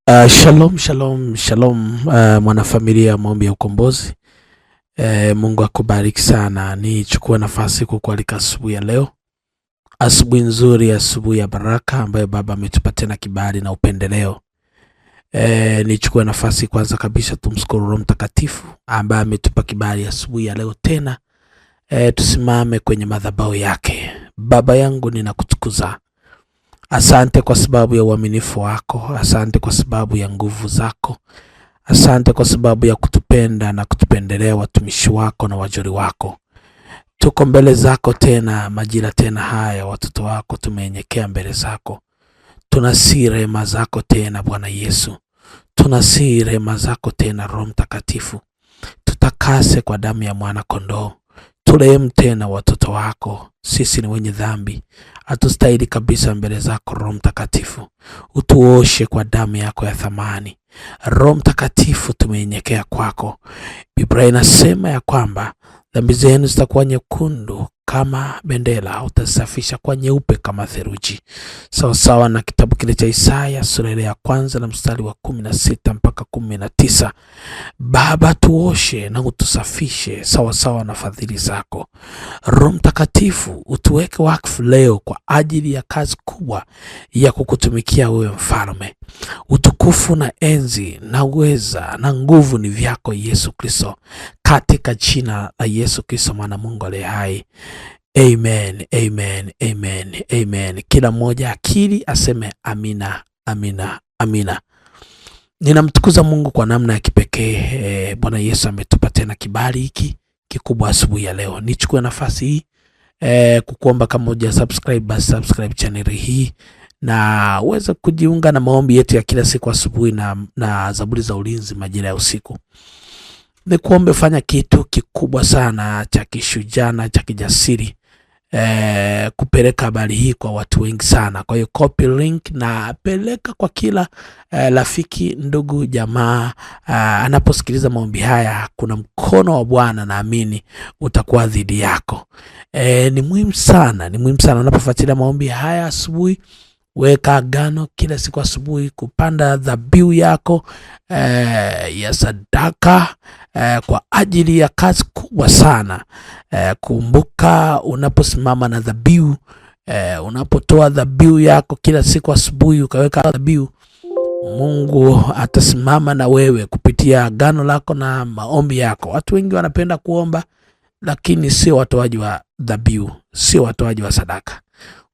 Shalom, shalom, shalom, mwanafamilia maombi ya ukombozi. Mungu akubariki sana. Nichukue nafasi kukualika asubuhi ya leo. Asubuhi nzuri, asubuhi ya baraka ambayo Baba ametupa tena kibali na upendeleo. Nichukue nafasi kwanza kabisa tumshukuru Roho Mtakatifu ambaye ametupa kibali asubuhi ya leo tena. Tusimame kwenye madhabahu yake. Baba yangu ninakutukuza. Asante kwa sababu ya uaminifu wako. Asante kwa sababu ya nguvu zako. Asante kwa sababu ya kutupenda na kutupendelea watumishi wako na wajoli wako. Tuko mbele zako tena majira tena haya, watoto wako tumenyekea mbele zako. Tunasihi rehema zako tena Bwana Yesu. Tunasihi rehema zako tena Roho Mtakatifu. Tutakase kwa damu ya mwana kondoo. Turehemu tena watoto wako. Sisi ni wenye dhambi. Hatustahili kabisa mbele zako Roho Mtakatifu. Utuoshe kwa damu yako ya thamani. Roho Mtakatifu tumenyenyekea kwako. Biblia inasema ya kwamba dhambi zenu zitakuwa nyekundu kama bendera, utasafisha kwa nyeupe kama theluji. Sawa sawa na kitabu kile cha Isaya sura ya kwanza na mstari wa 16 mpaka 19. Baba, tuoshe na utusafishe sawa sawa na fadhili zako. Roho Mtakatifu utuweke wakfu leo kwa ajili ya kazi kubwa ya kukutumikia wewe Mfalme. Utukufu na enzi na uweza na nguvu ni vyako Yesu Kristo, katika jina la Yesu Kristo mwana Mungu aliye hai. Amen, amen, amen, amen. Kila mmoja akili aseme amina, amina, amina. Ninamtukuza Mungu kwa namna ya kipekee. Bwana Yesu ametupa tena kibali hiki kikubwa asubuhi ya leo. Nichukue nafasi hii kukuomba kama huja subscribe, basi subscribe channel hii na uweze kujiunga na maombi yetu ya kila siku asubuhi na zaburi za ulinzi majira ya usiku. Nikuombe fanya kitu kikubwa sana cha kishujaa na cha kijasiri, kupeleka habari hii kwa watu wengi sana. Kwa hiyo copy link na peleka kwa kila rafiki, ndugu, jamaa anaposikiliza maombi haya. Kuna mkono wa Bwana naamini utakuwa dhidi yako. Ni muhimu sana unapofuatilia maombi haya asubuhi. Weka agano kila siku asubuhi kupanda dhabihu yako ya sadaka kwa ajili ya kazi kubwa sana. Kumbuka unaposimama na dhabihu, unapotoa dhabihu yako kila siku asubuhi ukaweka dhabihu, Mungu atasimama na wewe kupitia agano lako na maombi yako. Watu wengi wanapenda kuomba lakini sio watoaji wa dhabihu, sio watoaji wa sadaka.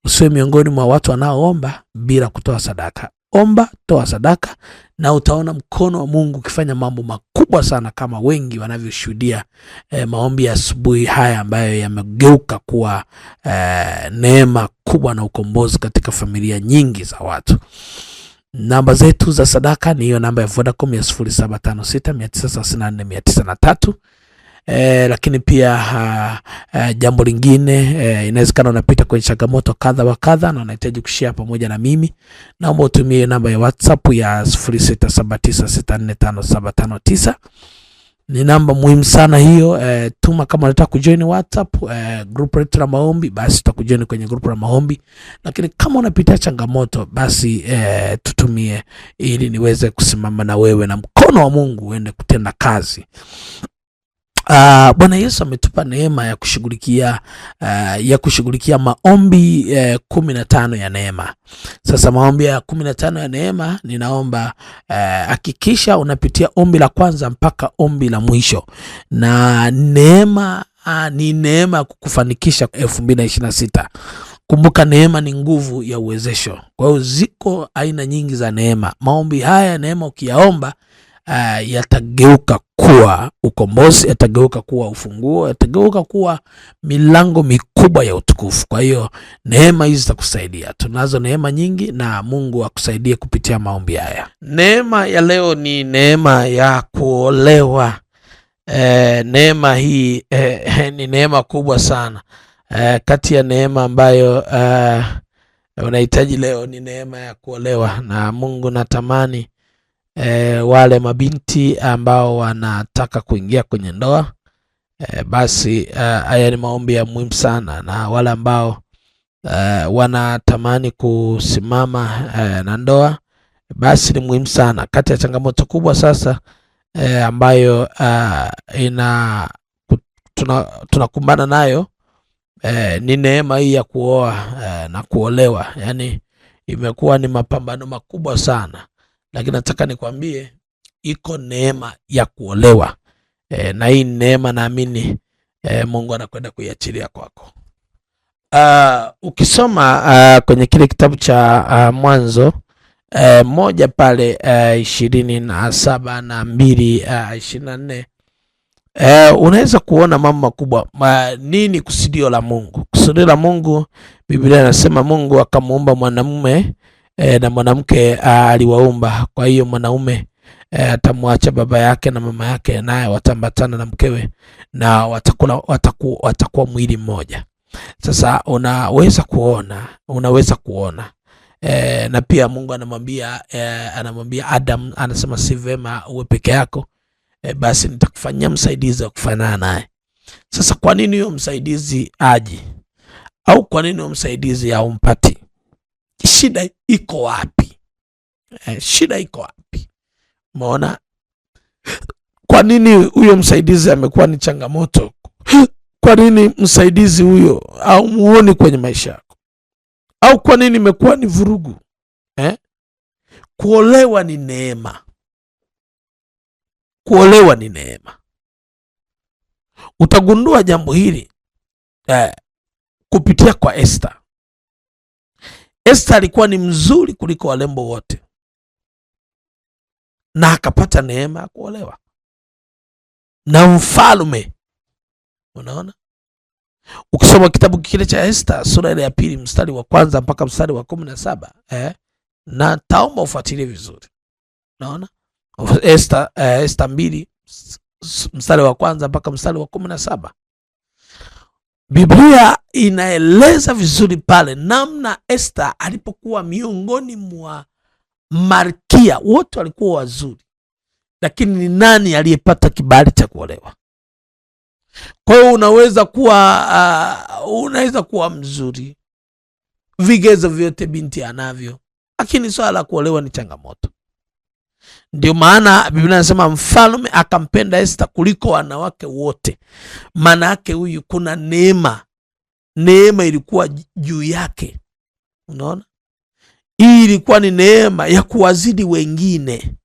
Usiwe miongoni mwa watu wanaoomba bila kutoa sadaka. Omba, toa sadaka na utaona mkono wa Mungu ukifanya mambo makubwa sana, kama wengi wanavyoshuhudia maombi ya asubuhi haya ambayo yamegeuka kuwa neema kubwa na ukombozi katika familia nyingi za watu. Namba zetu za sadaka ni hiyo namba ya Vodacom ya 0756934903. Lakini pia jambo lingine, inawezekana unapita kwenye changamoto kadha wa kadha na unahitaji kushare pamoja na mimi. Naomba utumie namba ya WhatsApp ya 0679645759. Ni namba muhimu sana hiyo. Tuma kama unataka kujoin WhatsApp group letu la maombi, basi tutakujoin kwenye group la maombi. Lakini kama unapitia changamoto, basi tutumie ili niweze kusimama na wewe na mkono wa Mungu uende kutenda kazi. Bwana Yesu ametupa neema ya kushughulikia maombi 15 ya neema. Sasa maombi ya 15 ya neema, ninaomba hakikisha unapitia ombi la kwanza mpaka ombi la mwisho. Na neema ni neema kukufanikisha 2026. Kumbuka neema ni nguvu ya uwezesho. Kwa hiyo ziko aina nyingi za neema. Maombi haya ya neema ukiyaomba, yatageuka kuwa ukombozi, yatageuka kuwa ufunguo, yatageuka kuwa milango mikubwa ya utukufu. Kwa hiyo neema hizi zitakusaidia. Tunazo neema nyingi na Mungu akusaidie kupitia maombi haya. Neema ya leo ni neema ya kuolewa. Neema hii ni neema kubwa sana. Kati ya neema ambayo unahitaji leo ni neema ya kuolewa. Na Mungu natamani wale mabinti ambao wanataka kuingia kwenye ndoa, basi haya ni maombi ya muhimu sana. Na wale ambao wanatamani kusimama na ndoa, basi ni muhimu sana. Kati ya changamoto kubwa sasa ambayo tunakumbana nayo ni neema hii ya kuoa na kuolewa. Yani imekuwa ni mapambano makubwa sana, lakini nataka nikwambie iko neema ya kuolewa na hii neema naamini Mungu anakwenda kuiachilia kwako. Ukisoma kwenye kile kitabu cha Mwanzo moja pale 27 na 2:24 unaweza kuona mambo makubwa. Nini kusudio la Mungu? Kusudio la Mungu, Biblia inasema Mungu akamuumba mwanamume na mwanamke aliwaumba. Kwa hiyo mwanaume atamwacha baba yake na mama yake, naye watambatana na mkewe na watakuwa mwili mmoja. Sasa unaweza kuona na pia Mungu anamwambia Adam, anasema si vema uwe peke yako, basi nitakufanyia msaidizi wa kufanana naye. Sasa kwa nini huyo msaidizi aje? Au kwa nini huyo msaidizi haumpati? Shida iko wapi? Shida iko wapi? Umeona kwa nini huyo msaidizi amekuwa ni changamoto? Kwa nini msaidizi huyo au muone kwenye maisha yako? Au kwa nini imekuwa ni vurugu? Kuolewa ni neema. Kuolewa ni neema. Utagundua jambo hili kupitia kwa Esther. Esther alikuwa ni mzuri kuliko walembo wote, na akapata neema ya kuolewa na mfalme. Unaona? Ukisoma kitabu kile cha Esther sura ile ya 2 mstari wa 1 mpaka mstari wa 17 na taomba ufuatilie vizuri. Unaona? Esther 2 mstari wa 1 mpaka mstari wa 17. Biblia inaeleza vizuri pale namna Esther alipokuwa miongoni mwa malkia. Wote walikuwa wazuri, lakini ni nani aliyepata kibali cha kuolewa? Kwa hiyo unaweza kuwa mzuri, vigezo vyote binti anavyo, lakini swala la kuolewa ni changamoto. Ndio maana Biblia inasema mfalme akampenda Esther kuliko wanawake wote. Maana yake huyu kuna neema ilikuwa juu yake. Unaona? Hii ilikuwa ni neema ya kuwazidi wengine.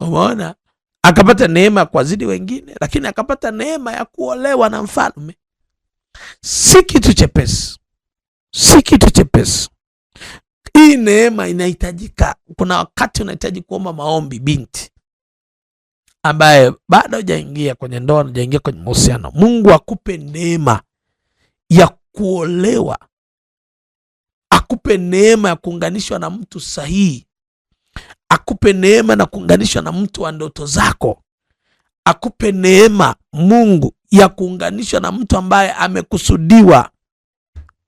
Umeona? Akapata neema ya kuwazidi wengine, lakini akapata neema ya kuolewa na mfalme. Si kitu chepesi. Si kitu chepesi. Hii neema inahitajika. Kuna wakati unahitaji kuomba maombi, binti ambaye bado hujaingia kwenye ndoa, hujaingia kwenye mahusiano. Mungu akupe neema ya kuolewa. Akupe neema ya kuunganishwa na mtu sahihi. Akupe neema na kuunganishwa na mtu wa ndoto zako. Akupe neema Mungu ya kuunganishwa na mtu ambaye amekusudiwa.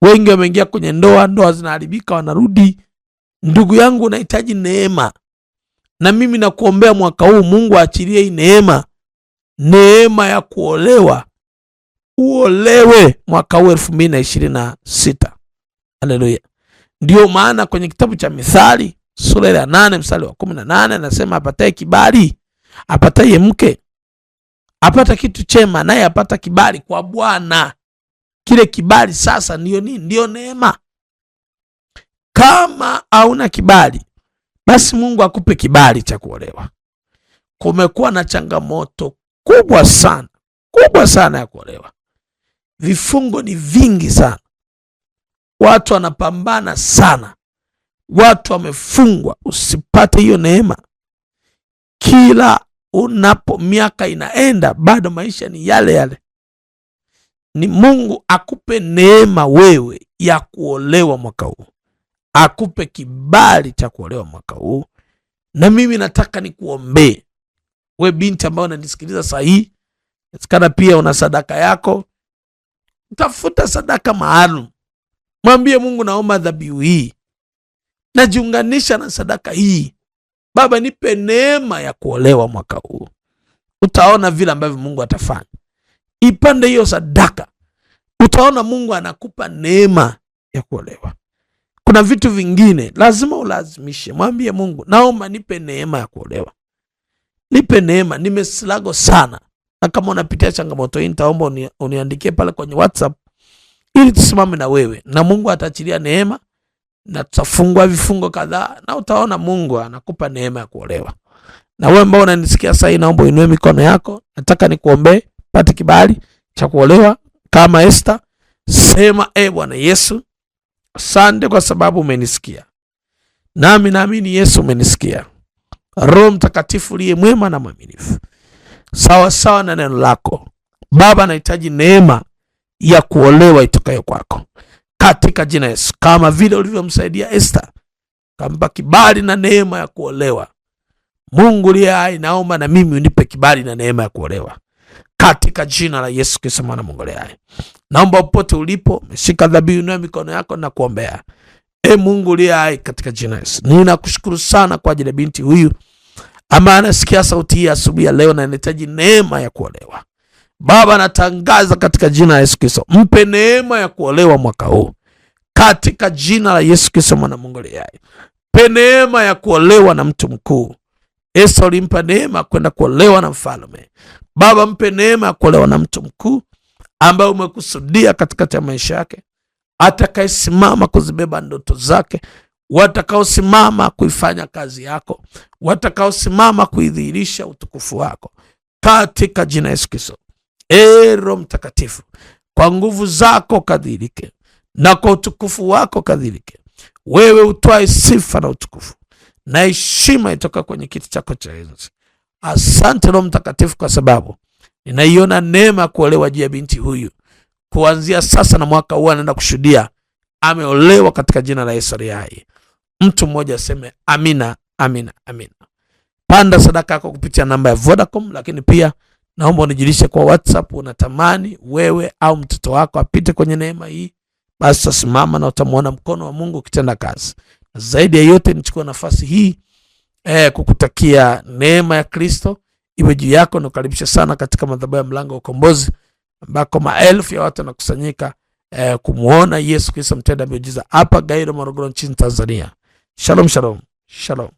Wengi wameingia kwenye ndoa zinaharibika, wanarudi. Ndugu yangu, unahitaji neema. Na mimi nakuombea mwaka huu Mungu aachilie hii neema ya kuolewa. Uolewe mwaka huu 2026. Haleluya. Ndio maana kwenye kitabu cha Mithali sura ya 8 mstari wa 18 anasema apataye kibali, apataye mke, apata kitu chema, naye apata kibali kwa Bwana. Kile kibali sasa ndio nini? Ndio neema. Kama hauna kibali, basi Mungu akupe kibali cha kuolewa. Kumekuwa na changamoto kubwa sana ya kuolewa. Vifungo ni vingi sana. Watu wanapambana sana. Watu wamefungwa usipate hiyo neema. Kila miaka inaenda, bado maisha ni yale yale. Ni Mungu akupe neema wewe ya kuolewa mwaka huu. Akupe kibali cha kuolewa mwaka huu. Na mimi nataka nikuombee wewe binti ambaye unanisikiliza sasa hii. Inawezekana pia una sadaka yako. Tafuta sadaka maalum. Mwambie Mungu, naomba dhabihu hii. Najiunganisha na sadaka hii. Baba, nipe neema ya kuolewa mwaka huu. Utaona vile ambavyo Mungu atafanya. Ipande hiyo sadaka. Utaona Mungu anakupa neema ya kuolewa. kuna vitu vingine lazima ulazimishe. Mwambie Mungu, naomba nipe neema ya kuolewa. Nipe neema, nimesilago sana. Na kama unapitia changamoto hii, nitaomba uniandikie pale kwenye WhatsApp ili tusimame na wewe. Na Mungu ataachilia neema na tutafungua vifungo kadhaa na utaona Mungu anakupa neema ya kuolewa. Na wewe ambao unanisikia sasa, naomba uinue mikono yako. Nataka nikuombee pate kibali cha kuolewa kama Esther. Sema, Bwana Yesu, asante kwa sababu umenisikia. Nami naamini Yesu umenisikia. Roho Mtakatifu liye mwema na mwaminifu, sawa sawa na neno lako Baba, nahitaji neema ya kuolewa itokayo kwako katika jina Yesu. Kama vile ulivyomsaidia Esther, kampa kibali na neema ya kuolewa. Mungu liye hai, naomba na mimi unipe kibali na neema ya kuolewa katika jina la Yesu Kristo mwana Mungu liye hai. Naomba popote ulipo, umeshika dhabihu na mikono yako na kuombea. Mungu liye hai, katika jina la Yesu, ninakushukuru sana kwa ajili ya binti huyu ambaye anasikia sauti hii asubuhi ya leo na anahitaji neema ya kuolewa. Baba, natangaza katika jina la Yesu Kristo, mpe neema ya kuolewa mwaka huu katika jina la Yesu Kristo mwana Mungu aliye hai. Mpe neema ya kuolewa na mtu mkuu. Esther ulimpa neema kwenda kuolewa na mfalme. Baba, mpe neema ya kuolewa na mtu mkuu ambaye umekusudia katika ya maisha yake, atakayesimama kuzibeba ndoto zake, watakaosimama kuifanya kazi yako, watakaosimama kuidhihirisha utukufu wako katika jina Yesu Kristo. Roho Mtakatifu, kwa nguvu zako kadhirike na kwa utukufu wako kadhirike. Wewe utwae sifa na utukufu na heshima itoka kwenye kiti chako cha enzi. Asante Roho Mtakatifu, kwa sababu ninaiona neema kuolewa juu ya binti huyu. Kuanzia sasa na mwaka huu anaenda kushuhudia ameolewa katika jina la Yesu aliye hai. Mtu mmoja aseme amina, amina, amina. Panda sadaka yako kupitia namba ya Vodacom, lakini pia naomba unijulishe kwa WhatsApp unatamani wewe au mtoto wako apite kwenye neema hii. Basi tasimama na utamuona mkono wa Mungu ukitenda kazi. Na zaidi ya yote, nichukue nafasi hii kukutakia neema ya Kristo iwe juu yako, na kukaribisha sana katika madhabahu ya Mlango wa Ukombozi, ambako maelfu ya watu wanakusanyika kumuona Yesu Kristo mtenda miujiza hapa Gairo, Morogoro nchini Tanzania. Shalom, shalom, shalom.